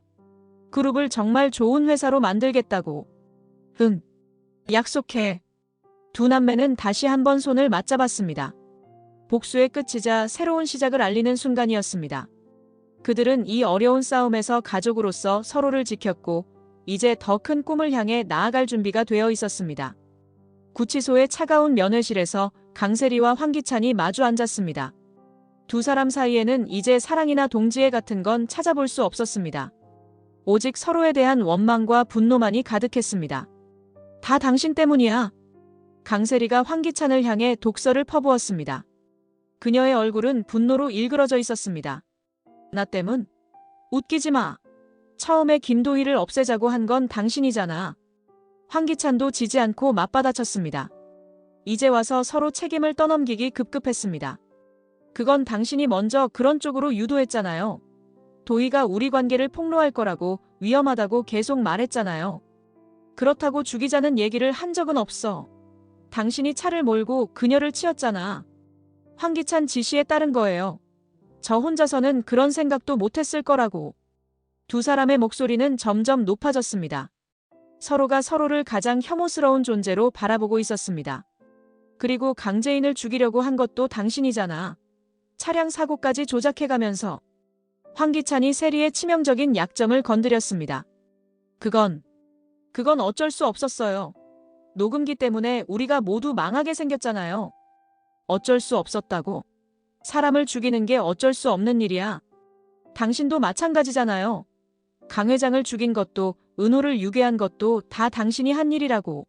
그룹을 정말 좋은 회사로 만들겠다고. 응. 약속해. 두 남매는 다시 한번 손을 맞잡았습니다. 복수의 끝이자 새로운 시작을 알리는 순간이었습니다. 그들은 이 어려운 싸움에서 가족으로서 서로를 지켰고 이제 더 큰 꿈을 향해 나아갈 준비가 되어 있었습니다. 구치소의 차가운 면회실에서 강세리와 황기찬이 마주 앉았습니다. 두 사람 사이에는 이제 사랑이나 동지애 같은 건 찾아볼 수 없었습니다. 오직 서로에 대한 원망과 분노만이 가득했습니다. 다 당신 때문이야. 강세리가 황기찬을 향해 독설을 퍼부었습니다. 그녀의 얼굴은 분노로 일그러져 있었습니다. 나 때문? 웃기지 마. 처음에 김도희를 없애자고 한 건 당신이잖아. 황기찬도 지지 않고 맞받아쳤습니다. 이제 와서 서로 책임을 떠넘기기 급급했습니다. 그건 당신이 먼저 그런 쪽으로 유도했잖아요. 도희가 우리 관계를 폭로할 거라고 위험하다고 계속 말했잖아요. 그렇다고 죽이자는 얘기를 한 적은 없어. 당신이 차를 몰고 그녀를 치었잖아. 황기찬 지시에 따른 거예요. 저 혼자서는 그런 생각도 못했을 거라고. 두 사람의 목소리는 점점 높아졌습니다. 서로가 서로를 가장 혐오스러운 존재로 바라보고 있었습니다. 그리고 강재인을 죽이려고 한 것도 당신이잖아. 차량 사고까지 조작해가면서. 황기찬이 세리의 치명적인 약점을 건드렸습니다. 그건 어쩔 수 없었어요. 녹음기 때문에 우리가 모두 망하게 생겼잖아요. 어쩔 수 없었다고? 사람을 죽이는 게 어쩔 수 없는 일이야. 당신도 마찬가지잖아요. 강 회장을 죽인 것도 은호를 유괴한 것도 다 당신이 한 일이라고.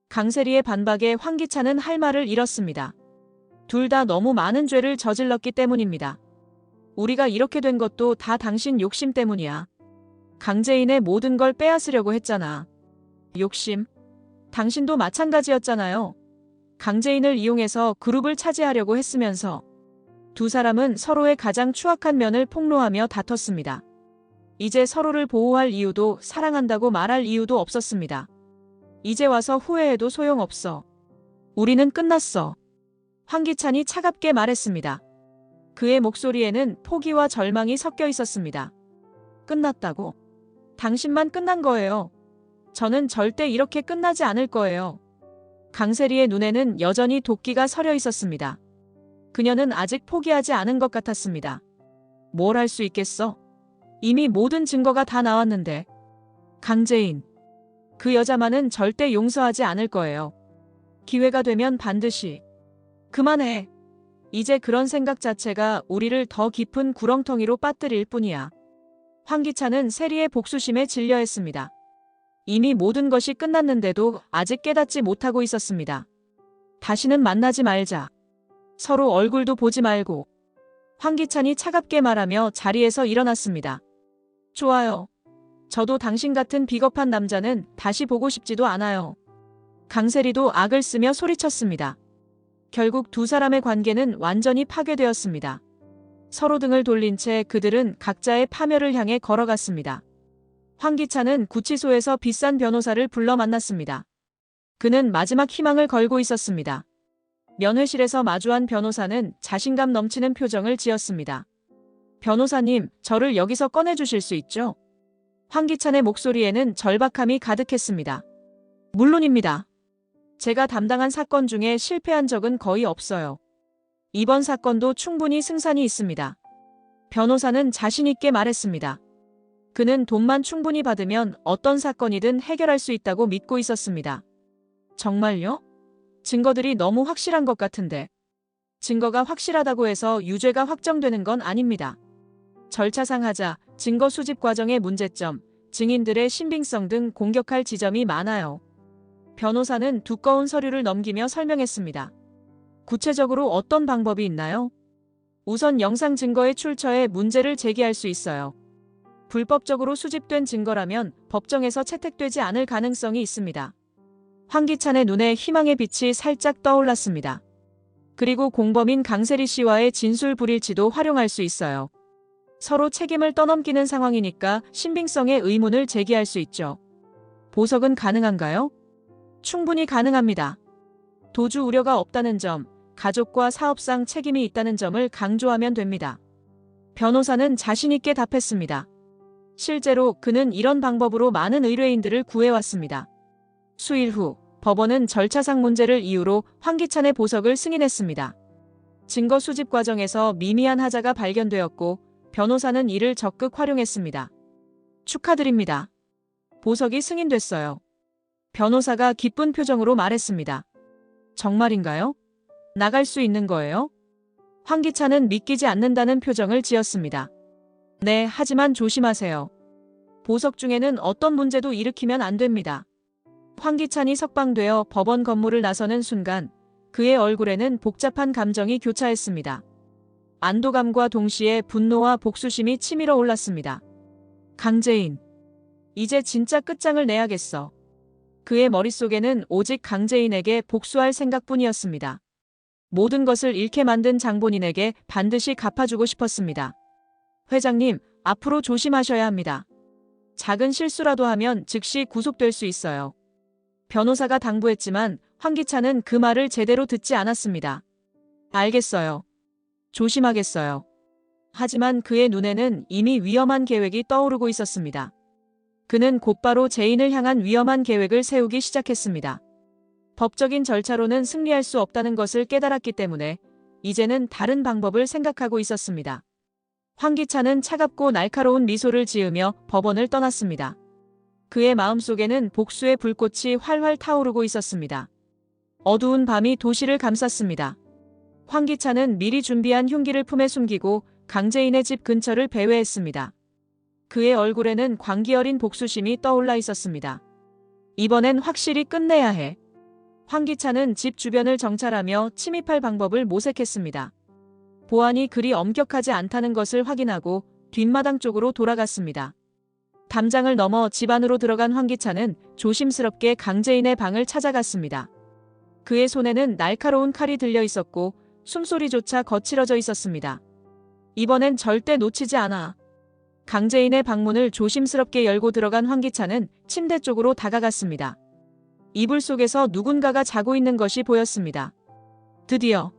강세리의 반박에 황기찬은 할 말을 잃었습니다. 둘 다 너무 많은 죄를 저질렀기 때문입니다. 우리가 이렇게 된 것도 다 당신 욕심 때문이야. 강재인의 모든 걸 빼앗으려고 했잖아. 욕심? 당신도 마찬가지였잖아요. 강재인을 이용해서 그룹을 차지하려고 했으면서. 두 사람은 서로의 가장 추악한 면을 폭로하며 다퉜습니다. 이제 서로를 보호할 이유도 사랑한다고 말할 이유도 없었습니다. 이제 와서 후회해도 소용없어. 우리는 끝났어. 황기찬이 차갑게 말했습니다. 그의 목소리에는 포기와 절망이 섞여 있었습니다. 끝났다고? 당신만 끝난 거예요. 저는 절대 이렇게 끝나지 않을 거예요. 강세리의 눈에는 여전히 도끼가 서려 있었습니다. 그녀는 아직 포기하지 않은 것 같았습니다. 뭘 할 수 있겠어? 이미 모든 증거가 다 나왔는데. 강재인. 그 여자만은 절대 용서하지 않을 거예요. 기회가 되면 반드시. 그만해. 이제 그런 생각 자체가 우리를 더 깊은 구렁텅이로 빠뜨릴 뿐이야. 황기찬은 세리의 복수심에 질려했습니다. 이미 모든 것이 끝났는데도 아직 깨닫지 못하고 있었습니다. 다시는 만나지 말자. 서로 얼굴도 보지 말고. 황기찬이 차갑게 말하며 자리에서 일어났습니다. 좋아요. 저도 당신 같은 비겁한 남자는 다시 보고 싶지도 않아요. 강세리도 악을 쓰며 소리쳤습니다. 결국 두 사람의 관계는 완전히 파괴되었습니다. 서로 등을 돌린 채 그들은 각자의 파멸을 향해 걸어갔습니다. 황기찬은 구치소에서 비싼 변호사를 불러 만났습니다. 그는 마지막 희망을 걸고 있었습니다. 면회실에서 마주한 변호사는 자신감 넘치는 표정을 지었습니다. 변호사님, 저를 여기서 꺼내주실 수 있죠? 황기찬의 목소리에는 절박함이 가득했습니다. 물론입니다. 제가 담당한 사건 중에 실패한 적은 거의 없어요. 이번 사건도 충분히 승산이 있습니다. 변호사는 자신 있게 말했습니다. 그는 돈만 충분히 받으면 어떤 사건이든 해결할 수 있다고 믿고 있었습니다. 정말요? 증거들이 너무 확실한 것 같은데. 증거가 확실하다고 해서 유죄가 확정되는 건 아닙니다. 절차상 하자, 증거 수집 과정의 문제점, 증인들의 신빙성 등 공격할 지점이 많아요. 변호사는 두꺼운 서류를 넘기며 설명했습니다. 구체적으로 어떤 방법이 있나요? 우선 영상 증거의 출처에 문제를 제기할 수 있어요. 불법적으로 수집된 증거라면 법정에서 채택되지 않을 가능성이 있습니다. 황기찬의 눈에 희망의 빛이 살짝 떠올랐습니다. 그리고 공범인 강세리 씨와의 진술 불일치도 활용할 수 있어요. 서로 책임을 떠넘기는 상황이니까 신빙성의 의문을 제기할 수 있죠. 보석은 가능한가요? 충분히 가능합니다. 도주 우려가 없다는 점, 가족과 사업상 책임이 있다는 점을 강조하면 됩니다. 변호사는 자신있게 답했습니다. 실제로 그는 이런 방법으로 많은 의뢰인들을 구해왔습니다. 수일 후 법원은 절차상 문제를 이유로 황기찬의 보석을 승인했습니다. 증거 수집 과정에서 미미한 하자가 발견되었고 변호사는 이를 적극 활용했습니다. 축하드립니다. 보석이 승인됐어요. 변호사가 기쁜 표정으로 말했습니다. 정말인가요? 나갈 수 있는 거예요? 황기찬은 믿기지 않는다는 표정을 지었습니다. 네, 하지만 조심하세요. 보석 중에는 어떤 문제도 일으키면 안 됩니다. 황기찬이 석방되어 법원 건물을 나서는 순간 그의 얼굴에는 복잡한 감정이 교차했습니다. 안도감과 동시에 분노와 복수심이 치밀어 올랐습니다. 강재인. 이제 진짜 끝장을 내야겠어. 그의 머릿속에는 오직 강재인에게 복수할 생각뿐이었습니다. 모든 것을 잃게 만든 장본인에게 반드시 갚아주고 싶었습니다. 회장님, 앞으로 조심하셔야 합니다. 작은 실수라도 하면 즉시 구속될 수 있어요. 변호사가 당부했지만 황기찬은 그 말을 제대로 듣지 않았습니다. 알겠어요. 조심하겠어요. 하지만 그의 눈에는 이미 위험한 계획이 떠오르고 있었습니다. 그는 곧바로 재인을 향한 위험한 계획을 세우기 시작했습니다. 법적인 절차로는 승리할 수 없다는 것을 깨달았기 때문에 이제는 다른 방법을 생각하고 있었습니다. 황기찬은 차갑고 날카로운 미소를 지으며 법원을 떠났습니다. 그의 마음속에는 복수의 불꽃이 활활 타오르고 있었습니다. 어두운 밤이 도시를 감쌌습니다. 황기찬은 미리 준비한 흉기를 품에 숨기고 강재인의 집 근처를 배회했습니다. 그의 얼굴에는 광기 어린 복수심이 떠올라 있었습니다. 이번엔 확실히 끝내야 해. 황기찬은 집 주변을 정찰하며 침입할 방법을 모색했습니다. 보안이 그리 엄격하지 않다는 것을 확인하고 뒷마당 쪽으로 돌아갔습니다. 담장을 넘어 집 안으로 들어간 황기찬은 조심스럽게 강재인의 방을 찾아갔습니다. 그의 손에는 날카로운 칼이 들려 있었고 숨소리조차 거칠어져 있었습니다. 이번엔 절대 놓치지 않아. 강재인의 방문을 조심스럽게 열고 들어간 황기찬은 침대 쪽으로 다가갔습니다. 이불 속에서 누군가가 자고 있는 것이 보였습니다. 드디어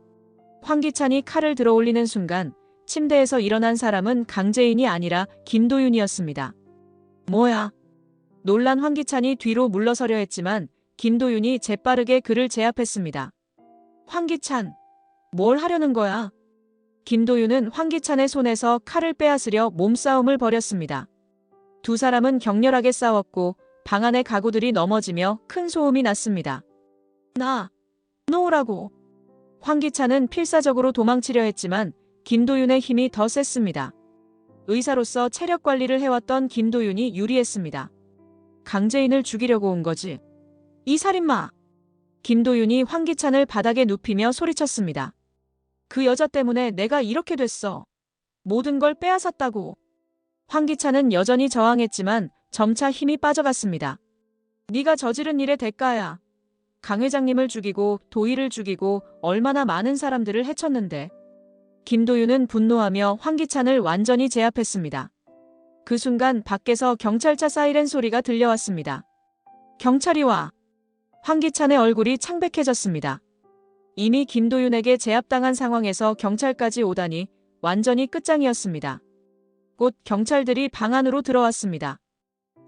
황기찬이 칼을 들어 올리는 순간 침대에서 일어난 사람은 강재인이 아니라 김도윤이었습니다. 뭐야? 놀란 황기찬이 뒤로 물러서려 했지만 김도윤이 재빠르게 그를 제압했습니다. 황기찬, 뭘 하려는 거야? 김도윤은 황기찬의 손에서 칼을 빼앗으려 몸싸움을 벌였습니다. 두 사람은 격렬하게 싸웠고 방 안의 가구들이 넘어지며 큰 소음이 났습니다. 놓으라고. 황기찬은 필사적으로 도망치려 했지만 김도윤의 힘이 더 셌습니다. 의사로서 체력 관리를 해왔던 김도윤이 유리했습니다. 강재인을 죽이려고 온 거지. 이 살인마! 김도윤이 황기찬을 바닥에 눕히며 소리쳤습니다. 그 여자 때문에 내가 이렇게 됐어. 모든 걸 빼앗았다고. 황기찬은 여전히 저항했지만 점차 힘이 빠져갔습니다. 네가 저지른 일의 대가야. 강 회장님을 죽이고 도희를 죽이고 얼마나 많은 사람들을 해쳤는데. 김도윤은 분노하며 황기찬을 완전히 제압했습니다. 그 순간 밖에서 경찰차 사이렌 소리가 들려왔습니다. 경찰이 와. 황기찬의 얼굴이 창백해졌습니다. 이미 김도윤에게 제압당한 상황에서 경찰까지 오다니 완전히 끝장이었습니다. 곧 경찰들이 방 안으로 들어왔습니다.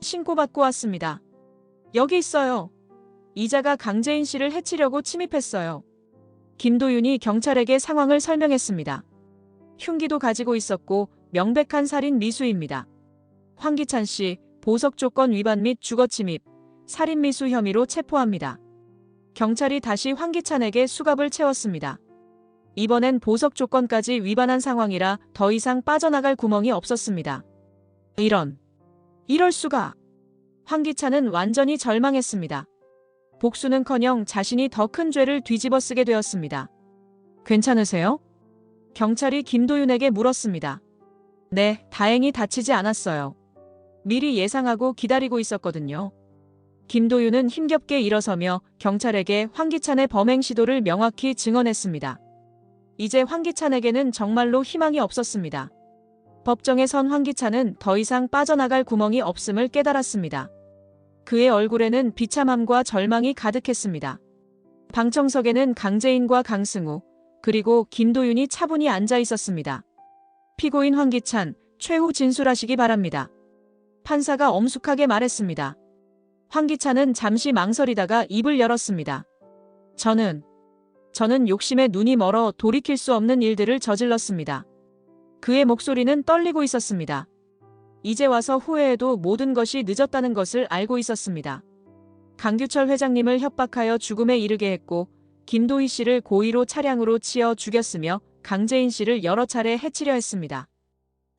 신고받고 왔습니다. 여기 있어요. 이자가 강재인 씨를 해치려고 침입했어요. 김도윤이 경찰에게 상황을 설명했습니다. 흉기도 가지고 있었고 명백한 살인 미수입니다. 황기찬 씨, 보석 조건 위반 및 주거 침입, 살인 미수 혐의로 체포합니다. 경찰이 다시 황기찬에게 수갑을 채웠습니다. 이번엔 보석 조건까지 위반한 상황이라 더 이상 빠져나갈 구멍이 없었습니다. 이럴 수가. 황기찬은 완전히 절망했습니다. 복수는커녕 자신이 더 큰 죄를 뒤집어쓰게 되었습니다. 괜찮으세요? 경찰이 김도윤에게 물었습니다. 네, 다행히 다치지 않았어요. 미리 예상하고 기다리고 있었거든요. 김도윤은 힘겹게 일어서며 경찰에게 황기찬의 범행 시도를 명확히 증언했습니다. 이제 황기찬에게는 정말로 희망이 없었습니다. 법정에 선 황기찬은 더 이상 빠져나갈 구멍이 없음을 깨달았습니다. 그의 얼굴에는 비참함과 절망이 가득했습니다. 방청석에는 강재인과 강승우, 그리고 김도윤이 차분히 앉아 있었습니다. 피고인 황기찬, 최후 진술하시기 바랍니다. 판사가 엄숙하게 말했습니다. 황기찬은 잠시 망설이다가 입을 열었습니다. 저는 욕심에 눈이 멀어 돌이킬 수 없는 일들을 저질렀습니다. 그의 목소리는 떨리고 있었습니다. 이제 와서 후회해도 모든 것이 늦었다는 것을 알고 있었습니다. 강규철 회장님을 협박하여 죽음에 이르게 했고 김도희 씨를 고의로 차량으로 치어 죽였으며 강재인 씨를 여러 차례 해치려 했습니다.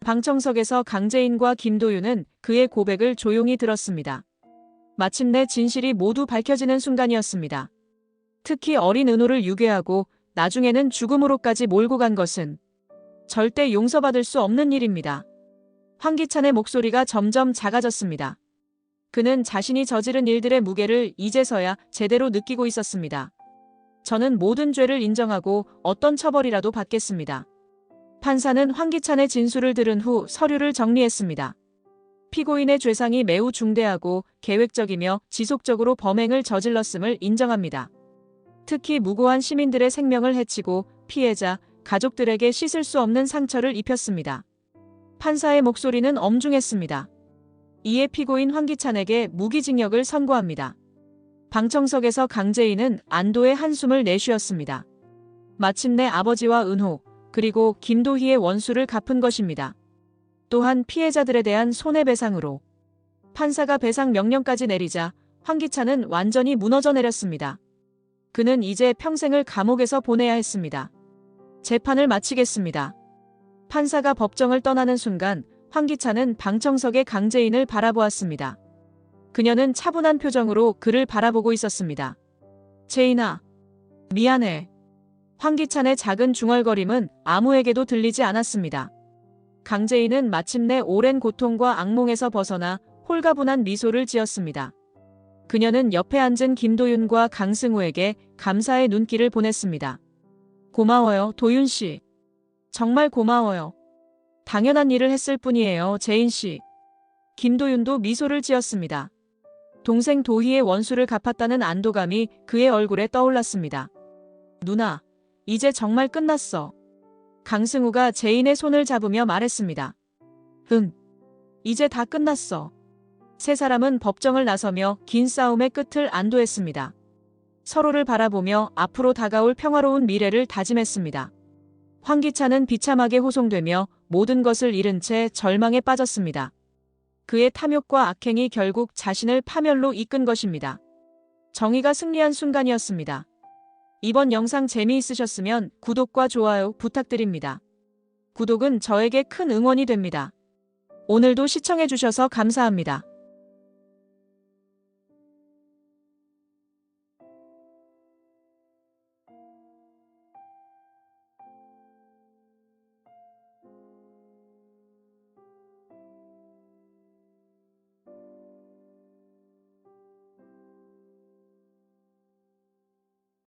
방청석에서 강재인과 김도윤은 그의 고백을 조용히 들었습니다. 마침내 진실이 모두 밝혀지는 순간이었습니다. 특히 어린 은호를 유괴하고 나중에는 죽음으로까지 몰고 간 것은 절대 용서받을 수 없는 일입니다. 황기찬의 목소리가 점점 작아졌습니다. 그는 자신이 저지른 일들의 무게를 이제서야 제대로 느끼고 있었습니다. 저는 모든 죄를 인정하고 어떤 처벌이라도 받겠습니다. 판사는 황기찬의 진술을 들은 후 서류를 정리했습니다. 피고인의 죄상이 매우 중대하고 계획적이며 지속적으로 범행을 저질렀음을 인정합니다. 특히 무고한 시민들의 생명을 해치고 피해자, 가족들에게 씻을 수 없는 상처를 입혔습니다. 판사의 목소리는 엄중했습니다. 이에 피고인 황기찬에게 무기징역을 선고합니다. 방청석에서 강재인은 안도의 한숨을 내쉬었습니다. 마침내 아버지와 은호, 그리고 김도희의 원수를 갚은 것입니다. 또한 피해자들에 대한 손해배상으로 판사가 배상 명령까지 내리자 황기찬은 완전히 무너져 내렸습니다. 그는 이제 평생을 감옥에서 보내야 했습니다. 재판을 마치겠습니다. 판사가 법정을 떠나는 순간 황기찬은 방청석의 강재인을 바라보았습니다. 그녀는 차분한 표정으로 그를 바라보고 있었습니다. 재인아, 미안해. 황기찬의 작은 중얼거림은 아무에게도 들리지 않았습니다. 강재인은 마침내 오랜 고통과 악몽에서 벗어나 홀가분한 미소를 지었습니다. 그녀는 옆에 앉은 김도윤과 강승우에게 감사의 눈길을 보냈습니다. 고마워요, 도윤 씨. 정말 고마워요. 당연한 일을 했을 뿐이에요, 재인 씨. 김도윤도 미소를 지었습니다. 동생 도희의 원수를 갚았다는 안도감이 그의 얼굴에 떠올랐습니다. 누나, 이제 정말 끝났어. 강승우가 재인의 손을 잡으며 말했습니다. 응, 이제 다 끝났어. 세 사람은 법정을 나서며 긴 싸움의 끝을 안도했습니다. 서로를 바라보며 앞으로 다가올 평화로운 미래를 다짐했습니다. 황기찬은 비참하게 호송되며 모든 것을 잃은 채 절망에 빠졌습니다. 그의 탐욕과 악행이 결국 자신을 파멸로 이끈 것입니다. 정의가 승리한 순간이었습니다. 이번 영상 재미있으셨으면 구독과 좋아요 부탁드립니다. 구독은 저에게 큰 응원이 됩니다. 오늘도 시청해주셔서 감사합니다.